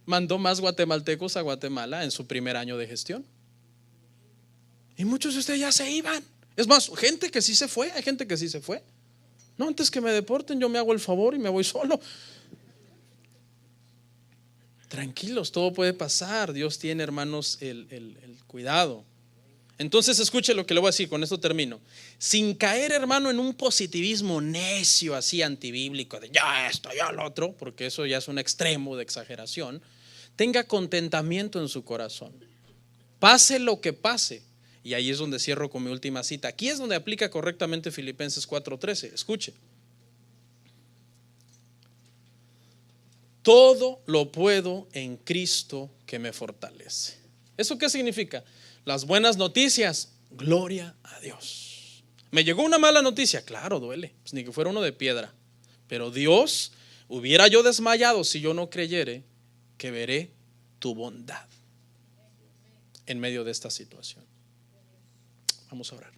mandó más guatemaltecos a Guatemala en su primer año de gestión. Y muchos de ustedes ya se iban. Es más, gente que sí se fue, hay gente que sí se fue. No, antes que me deporten yo me hago el favor y me voy solo. Tranquilos, todo puede pasar. Dios tiene, hermanos, el cuidado. Entonces escuche lo que le voy a decir, con esto termino. Sin caer, hermano, en un positivismo necio, así antibíblico, de ya esto, ya lo otro, porque eso ya es un extremo de exageración. Tenga contentamiento en su corazón, pase lo que pase. Y ahí es donde cierro con mi última cita. Aquí es donde aplica correctamente Filipenses 4:13. Escuche. Todo lo puedo en Cristo que me fortalece. ¿Eso qué significa? Las buenas noticias, gloria a Dios. Me llegó una mala noticia, claro, duele, pues ni que fuera uno de piedra. Pero Dios, hubiera yo desmayado si yo no creyere que veré tu bondad en medio de esta situación. Vamos a orar.